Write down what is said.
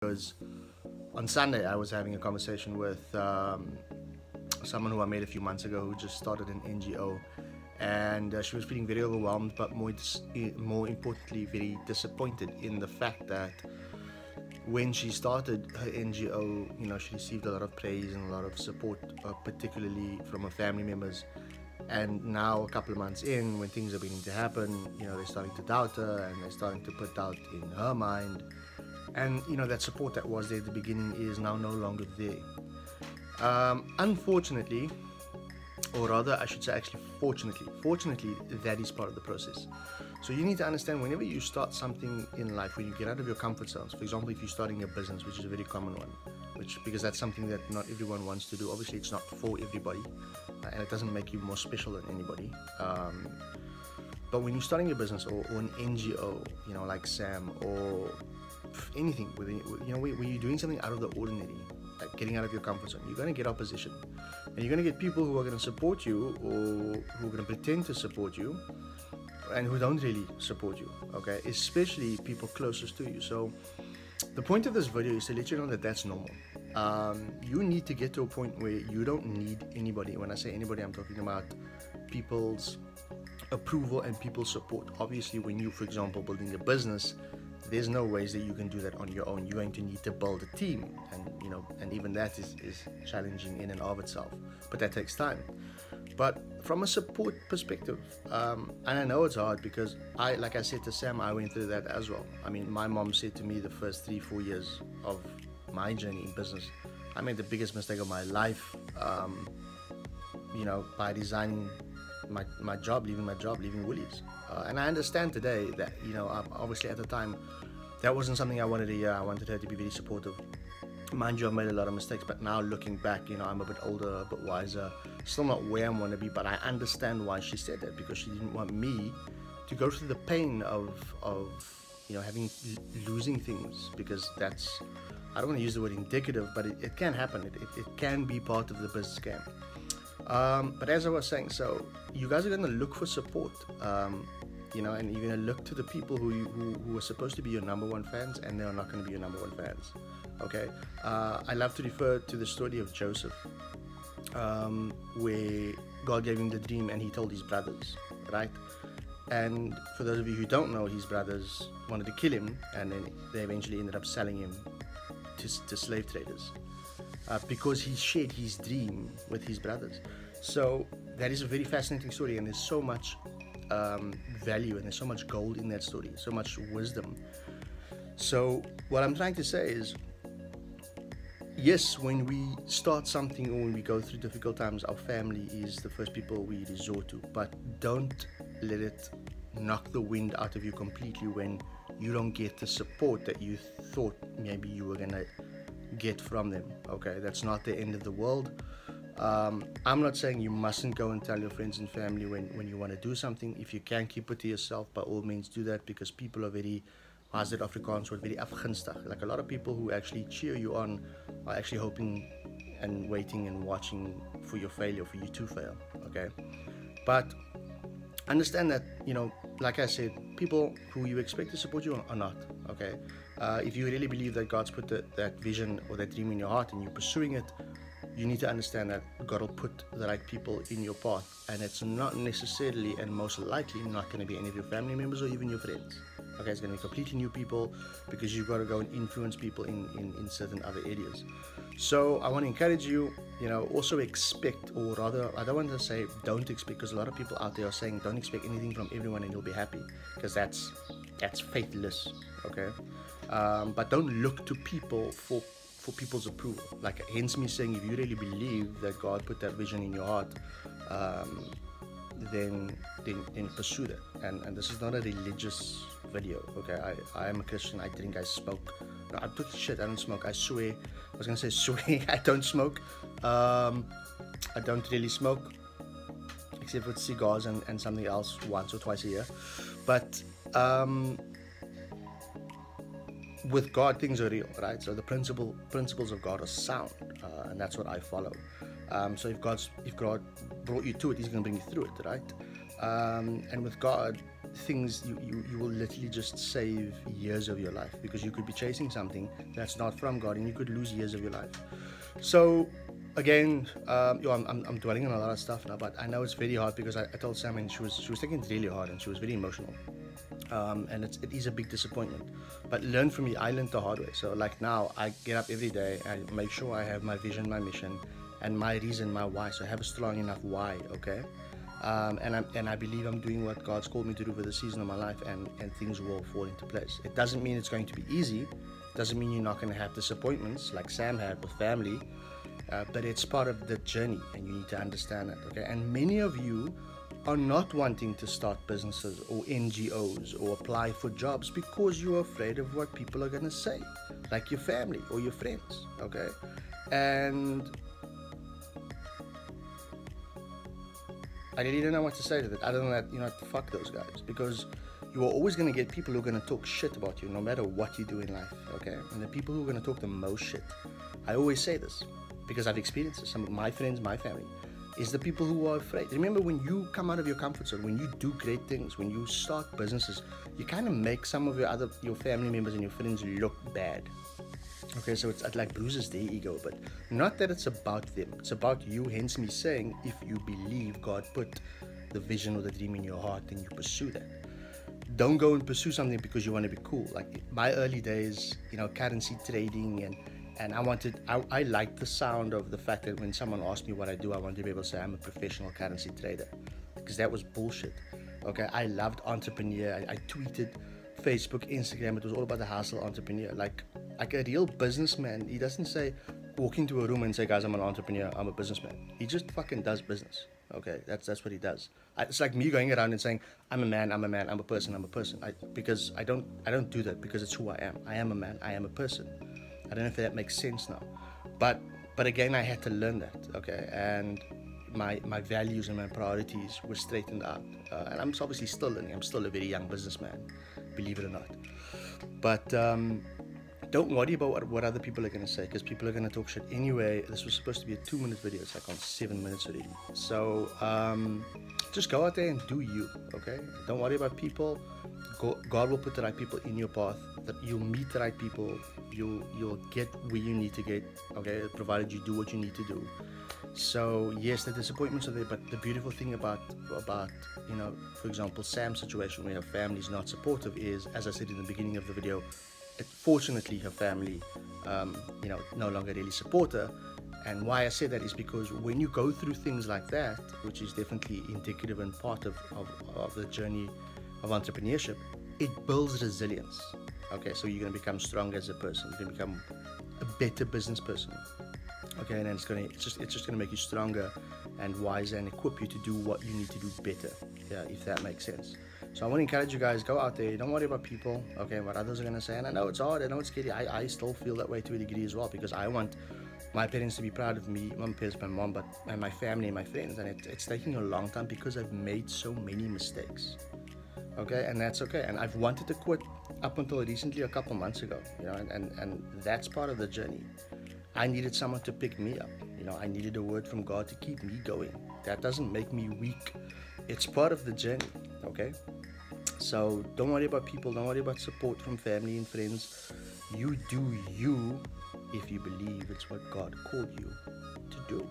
Because on Sunday I was having a conversation with someone who I met a few months ago who just started an NGO, and she was feeling very overwhelmed, but more importantly, very disappointed in the fact that when she started her NGO, she received a lot of praise and a lot of support, particularly from her family members. And now, a couple of months in, when things are beginning to happen, they're starting to doubt her, and they're starting to put doubt in her mind. And that support that was there at the beginning is now no longer there. Unfortunately, or rather, I should say, actually, fortunately, that is part of the process. So you need to understand, whenever you start something in life, when you get out of your comfort zones, for example, if you're starting a business, which is a very common one, because that's something that not everyone wants to do. Obviously, it's not for everybody, and it doesn't make you more special than anybody. But when you're starting a business or an NGO, like Sam, or anything, where you're doing something out of the ordinary, like getting out of your comfort zone, you're going to get opposition, and you're going to get people who are going to support you, or who are going to pretend to support you, and who don't really support you, okay? Especially people closest to you. So the point of this video is to let you know that that's normal. You need to get to a point where you don't need anybody. When I say anybody, I'm talking about people's approval and people's support. Obviously, when you, for example, building a business, there's no ways that you can do that on your own. You're going to need to build a team, and even that is challenging in and of itself, but that takes time. But from a support perspective, and I know it's hard, because like I said to Sam, I went through that as well. I mean, my mom said to me the first 3-4 years of my journey in business, I made the biggest mistake of my life, by resigning my job, leaving Woolies. And I understand today that, obviously at the time, that wasn't something I wanted to hear. I wanted her to be very supportive. Mind you, I've made a lot of mistakes, but now looking back, I'm a bit older, a bit wiser, still not where I want to be, but I understand why she said that, because she didn't want me to go through the pain of losing things, because that's, I don't want to use the word indicative, but it can happen. It can be part of the business game. But as I was saying, so you guys are going to look for support, and you're going to look to the people who are supposed to be your number one fans, and they're not going to be your number one fans. Okay, I love to refer to the story of Joseph, where God gave him the dream and he told his brothers, right? And for those of you who don't know, his brothers wanted to kill him, and then they eventually ended up selling him to slave traders, because he shared his dream with his brothers. So that is a very fascinating story, and there's so much value, and there's so much gold in that story, so much wisdom. So what I'm trying to say is, yes, when we start something, or when we go through difficult times, our family is the first people we resort to, but don't let it knock the wind out of you completely when you don't get the support that you thought maybe you were gonna get from them. Okay, that's not the end of the world. I'm not saying you mustn't go and tell your friends and family when you want to do something. If you can keep it to yourself, by all means do that, because people are very, as it Afrikaans word, very afgunstig. Like, a lot of people who actually cheer you on are actually hoping and waiting and watching for your failure, for you to fail. Okay, but understand that, like I said, people who you expect to support you are not. Okay, if you really believe that God's put that vision or that dream in your heart and you're pursuing it, you need to understand that God will put the right people in your path, and it's not necessarily, and most likely not going to be any of your family members or even your friends. Okay, it's going to be completely new people, because you've got to go and influence people in certain other areas. So I want to encourage you, also expect, or rather, I don't want to say don't expect, because a lot of people out there are saying don't expect anything from everyone and you'll be happy, because that's faithless. Okay, but don't look to people for people's approval. Like, hence me saying, if you really believe that God put that vision in your heart, then pursue that. And this is not a religious video. Okay, I am a Christian. I drink, I smoke. No, I'm talking shit. I don't smoke. I swear. I was gonna say swear. I don't smoke. I don't really smoke, except for cigars and something else once or twice a year. But with God, things are real, right? So the principles of God are sound, and that's what I follow. So if God brought you to it, He's going to bring you through it, right? And with God, things, you will literally just save years of your life, because you could be chasing something that's not from God and you could lose years of your life. So again, I'm dwelling on a lot of stuff now, but I know it's very hard, because I told Sam, and she was taking it really hard and she was very emotional. And it is a big disappointment, but learn from me. I learned the hard way. So like now I get up every day and make sure I have my vision, my mission, and my reason, my why. So I have a strong enough why, okay? And I believe I'm doing what God's called me to do for the season of my life, and things will fall into place. It doesn't mean it's going to be easy. It doesn't mean you're not going to have disappointments like Sam had with family, but it's part of the journey, and you need to understand that, okay? And many of you are not wanting to start businesses or NGOs or apply for jobs because you're afraid of what people are going to say, like your family or your friends, okay? And I really don't know what to say to that, other than that, fuck those guys, because you are always going to get people who are going to talk shit about you no matter what you do in life, okay? And the people who are going to talk the most shit, I always say this because I've experienced this. Some of my friends, my family, is the people who are afraid. Remember, when you come out of your comfort zone, when you do great things, when you start businesses, you kind of make some of your family members and your friends look bad. Okay, so it like bruises their ego, but not that it's about them. It's about you, hence me saying, if you believe God put the vision or the dream in your heart, then you pursue that. Don't go and pursue something because you want to be cool. Like my early days, currency trading, and I liked the sound of the fact that when someone asked me what I do, I wanted to be able to say I'm a professional currency trader, because that was bullshit. Okay, I loved entrepreneur. I tweeted, Facebook, Instagram. It was all about the hustle entrepreneur. Like a real businessman, he doesn't say, walk into a room and say, guys, I'm an entrepreneur, I'm a businessman. He just fucking does business. Okay, that's what he does. It's like me going around and saying, I'm a man, I'm a person. Because I don't do that, because it's who I am. I am a man, I am a person. I don't know if that makes sense now, but again, I had to learn that, okay, and my values and my priorities were straightened out, and I'm obviously still learning. I'm still a very young businessman, believe it or not, but don't worry about what other people are going to say, because people are going to talk shit anyway. This was supposed to be a 2-minute video. It's like on 7 minutes already. So just go out there and do you, okay? Don't worry about people. God will put the right people in your path, that you'll meet the right people, you'll get where you need to get, okay, provided you do what you need to do. So yes, the disappointments are there, but the beautiful thing about for example, Sam's situation, where her family is not supportive, is, as I said in the beginning of the video, fortunately her family no longer really support her. And why I say that is because when you go through things like that, which is definitely indicative and part of the journey of entrepreneurship, it builds resilience. Okay, so you're going to become stronger as a person, you're going to become a better business person, okay, and then it's just going to make you stronger and wiser and equip you to do what you need to do better, yeah, if that makes sense. So I want to encourage you guys, go out there, don't worry about people, okay, what others are going to say. And I know it's hard, I know it's scary. I still feel that way to a degree as well, because I want my parents to be proud of me, my parents, my mom, and my family and my friends, and it's taking a long time because I've made so many mistakes, okay, and that's okay. And I've wanted to quit up until recently, a couple months ago, and that's part of the journey. I needed someone to pick me up, I needed a word from God to keep me going. That doesn't make me weak, it's part of the journey, okay? So don't worry about people, don't worry about support from family and friends. You do you if you believe it's what God called you to do.